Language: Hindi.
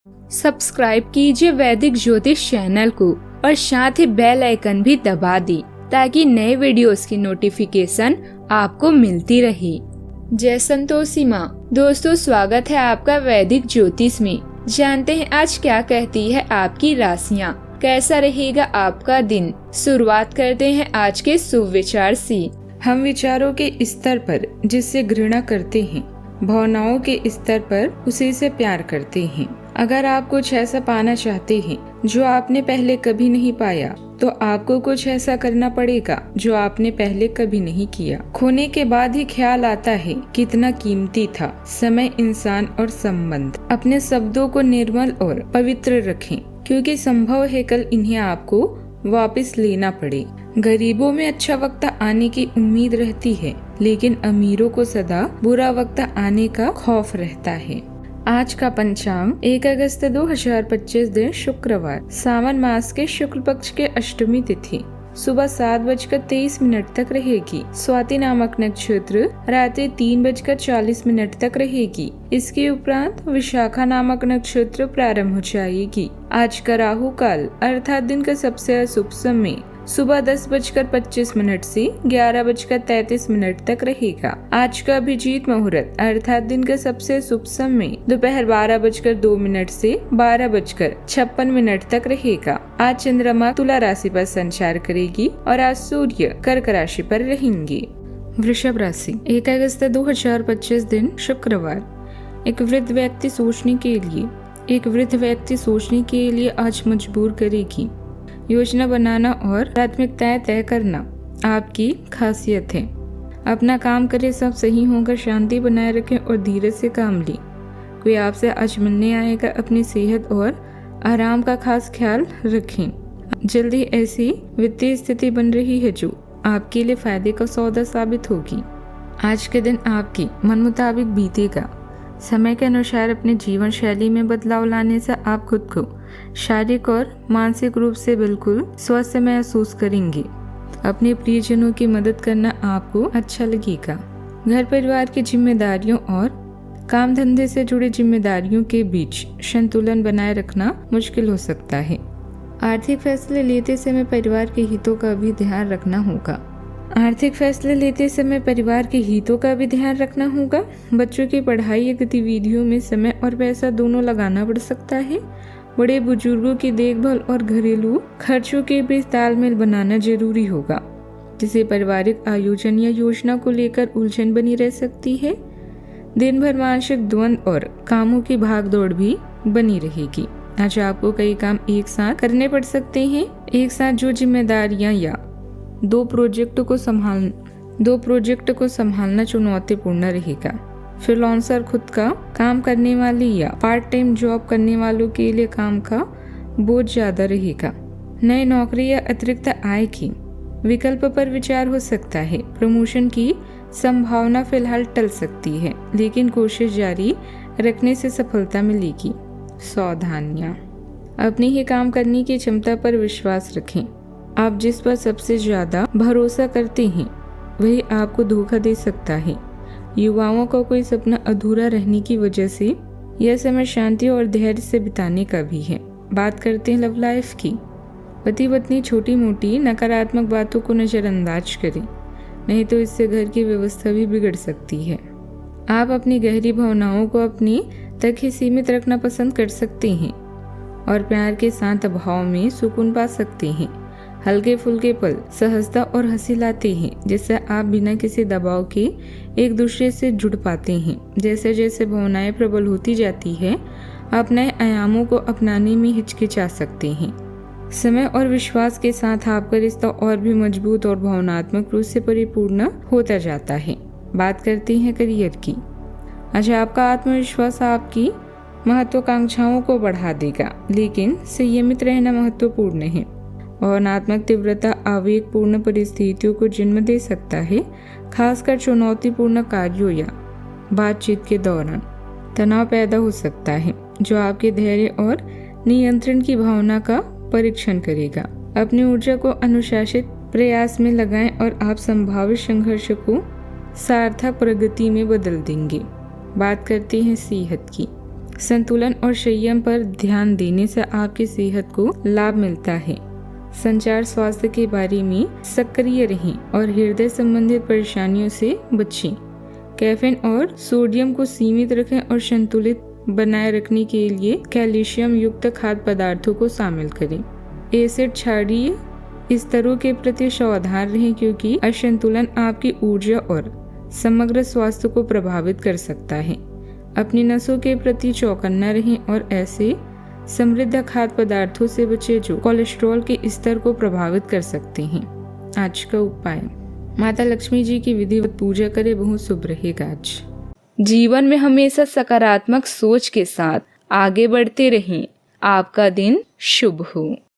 सब्सक्राइब कीजिए वैदिक ज्योतिष चैनल को और साथ ही बेल आइकन भी दबा दी ताकि नए वीडियोस की नोटिफिकेशन आपको मिलती रहे। जय संतोषी माँ। दोस्तों, स्वागत है आपका वैदिक ज्योतिष में। जानते हैं आज क्या कहती है आपकी राशियाँ, कैसा रहेगा आपका दिन। शुरुआत करते हैं आज के शुभ विचार से। हम विचारों के स्तर पर जिससे घृणा करते हैं, भावनाओं के स्तर पर उसी से प्यार करते हैं। अगर आप कुछ ऐसा पाना चाहते हैं जो आपने पहले कभी नहीं पाया, तो आपको कुछ ऐसा करना पड़ेगा जो आपने पहले कभी नहीं किया। खोने के बाद ही ख्याल आता है कितना कीमती था समय, इंसान और संबंध। अपने शब्दों को निर्मल और पवित्र रखें, क्योंकि संभव है कल इन्हें आपको वापस लेना पड़े। गरीबों में अच्छा वक्त आने की उम्मीद रहती है, लेकिन अमीरों को सदा बुरा वक्त आने का खौफ रहता है। आज का पंचांग 1 अगस्त 2025 दिन शुक्रवार, सावन मास के शुक्ल पक्ष के अष्टमी तिथि सुबह 7:23 तक रहेगी। स्वाति नामक नक्षत्र रात्रि 3:40 तक रहेगी। इसके उपरांत विशाखा नामक नक्षत्र प्रारंभ हो जाएगी। आज का राहु काल अर्थात दिन का सबसे अशुभ समय सुबह 10:25 से 11:33 तक रहेगा। आज का अभिजीत मुहूर्त अर्थात दिन का सबसे शुभ समय दोपहर 12:02 से 12:56 तक रहेगा। आज चंद्रमा तुला राशि पर संचार करेगी और आज सूर्य कर्क राशि पर रहेंगे। वृषभ राशि 1 अगस्त 2025 दिन शुक्रवार, एक वृद्ध व्यक्ति सोचने के लिए आज मजबूर करेगी। योजना बनाना और प्राथमिकताएं तय करना आपकी खासियत है। अपना काम करें, सब सही होगा। शांति बनाए रखें और धीरज से काम लें। कोई आपसे आज मिलने आएगा। अपनी सेहत और आराम का खास ख्याल रखें। जल्दी ऐसी वित्तीय स्थिति बन रही है जो आपके लिए फायदे का सौदा साबित होगी। आज के दिन आपकी मन मुताबिक बीतेगा। समय के अनुसार अपने जीवन शैली में बदलाव लाने से आप खुद को शारीरिक और मानसिक रूप से बिल्कुल स्वस्थ महसूस करेंगे। अपने प्रियजनों की मदद करना आपको अच्छा लगेगा। घर परिवार की जिम्मेदारियों और काम धंधे से जुड़ी जिम्मेदारियों के बीच संतुलन बनाए रखना मुश्किल हो सकता है। आर्थिक फैसले लेते समय परिवार के हितों का भी ध्यान रखना होगा। बच्चों की पढ़ाई या गतिविधियों में समय और पैसा दोनों लगाना पड़ सकता है। बड़े बुजुर्गों की देखभाल और घरेलू खर्चों के बीच तालमेल बनाना जरूरी होगा, जिसे पारिवारिक आयोजन या योजना को लेकर उलझन बनी रह सकती है। दिन भर मानसिक द्वंद्व और कामों की भागदौड़ भी बनी रहेगी। आज आपको कई काम एक साथ करने पड़ सकते हैं। एक साथ जो जिम्मेदारियां या दो प्रोजेक्ट को संभालना चुनौतीपूर्ण रहेगा। फ्रीलांसर, खुद का काम करने वाले या पार्ट टाइम जॉब करने वालों के लिए काम का बोझ ज्यादा रहेगा। नई नौकरी या अतिरिक्त आय की विकल्प पर विचार हो सकता है। प्रमोशन की संभावना फिलहाल टल सकती है, लेकिन कोशिश जारी रखने से सफलता मिलेगी। सावधानियां, अपनी ही काम करने की क्षमता पर विश्वास रखें। आप जिस पर सबसे ज्यादा भरोसा करते हैं वही आपको धोखा दे सकता है। युवाओं का कोई सपना अधूरा रहने की वजह से यह समय शांति और धैर्य से बिताने का भी है। बात करते हैं लव लाइफ की। पति पत्नी छोटी मोटी नकारात्मक बातों को नजरअंदाज करें, नहीं तो इससे घर की व्यवस्था भी बिगड़ सकती है। आप अपनी गहरी भावनाओं को अपने तक ही सीमित रखना पसंद कर सकते हैं और प्यार के साथ भाव में सुकून पा सकते हैं। हल्के फुल्के पल सहजता और हंसी लाते हैं, जिससे आप बिना किसी दबाव के एक दूसरे से जुड़ पाते हैं। जैसे जैसे भावनाएं प्रबल होती जाती है, आप नए आयामों को अपनाने में हिचकिचा सकते हैं। समय और विश्वास के साथ आपका रिश्ता और भी मजबूत और भावनात्मक रूप से परिपूर्ण होता जाता है। बात करते हैं करियर की। आज आपका आत्मविश्वास आपकी महत्वाकांक्षाओं को बढ़ा देगा, लेकिन संयमित रहना महत्वपूर्ण है। भावनात्मक तीव्रता आवेगपूर्ण परिस्थितियों को जन्म दे सकता है, खासकर चुनौतीपूर्ण कार्यों या बातचीत के दौरान। तनाव पैदा हो सकता है जो आपके धैर्य और नियंत्रण की भावना का परीक्षण करेगा। अपनी ऊर्जा को अनुशासित प्रयास में लगाएं और आप संभावित संघर्ष को सार्थक प्रगति में बदल देंगे। बात करते हैं सेहत की। संतुलन और संयम पर ध्यान देने से आपकी सेहत को लाभ मिलता है। संचार स्वास्थ्य के बारे में सक्रिय रहें और हृदय संबंधित परेशानियों से बचें। कैफीन और सोडियम को सीमित रखें और संतुलित बनाए रखने के लिए कैल्शियम युक्त खाद्य पदार्थों को शामिल करें। एसिड क्षारीय स्तरों के प्रति सावधान रहें क्योंकि असंतुलन आपकी ऊर्जा और समग्र स्वास्थ्य को प्रभावित कर सकता है। अपनी नसों के प्रति चौकन्ना रहें और ऐसे समृद्ध खाद्य पदार्थों से बचें जो कोलेस्ट्रॉल के स्तर को प्रभावित कर सकते हैं। आज का उपाय, माता लक्ष्मी जी की विधिवत पूजा करें, बहुत शुभ रहेगा आज। जीवन में हमेशा सकारात्मक सोच के साथ आगे बढ़ते रहें। आपका दिन शुभ हो।